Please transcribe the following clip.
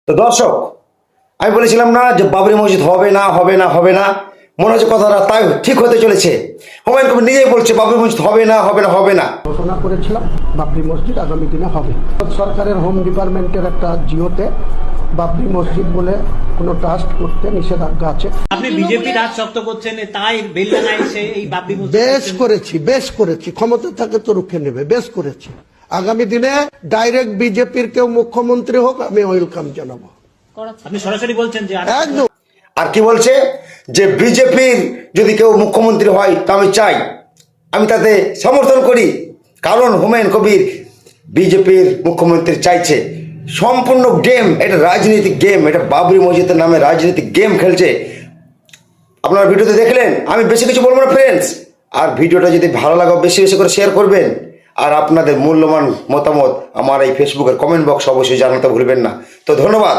তো দর্শক, আমি বলেছিলাম না যে বাবরি মসজিদ হবে না হবে না হবে না, মনে হচ্ছে কথাটা তাই ঠিক হতে চলেছে। হুমায়ুন কবির নিজেই বলছে বাবরি মসজিদ হবে না হবে না হবে না। ঘোষণা করেছিলাম বাবরি মসজিদ আগামী দিনে হবে। সরকারের হোম ডিপার্টমেন্টের একটা জিওতে বাবরি মসজিদ বলে কোনো ট্রাস্ট করতে নিষেধাজ্ঞা আছে। আপনি বিজেপি রাজ শক্ত করছেন, তাই বেলডাঙায় এসে এই বাবরি মসজিদ বেশ করেছি ক্ষমতা থাকে তো রুখে নেবে, বেশ করেছি। আগামী দিনে ডাইরেক্ট বিজেপির কেউ মুখ্যমন্ত্রী হোক, আমি ওয়েলকাম জানাবো। আপনি সরাসরি বলছেন যে একদম। আর কি বলছে যে বিজেপির যদি কেউ মুখ্যমন্ত্রী হয় তা আমি চাই, আমি তাতে সমর্থন করি, কারণ হুমায়ুন কবির বিজেপির মুখ্যমন্ত্রী চাইছে। সম্পূর্ণ গেম, এটা রাজনৈতিক গেম, এটা বাবরি মসজিদের নামে রাজনৈতিক গেম খেলছে। আপনারা ভিডিওতে দেখলেন, আমি বেশি কিছু বলবো না ফ্রেন্ডস। আর ভিডিওটা যদি ভালো লাগে বেশি বেশি করে শেয়ার করবেন, আর আপনাদের মূল্যবান মতামত আমার এই ফেসবুকের কমেন্ট বক্স অবশ্যই জানাতে ভুলবেন না। তো ধন্যবাদ।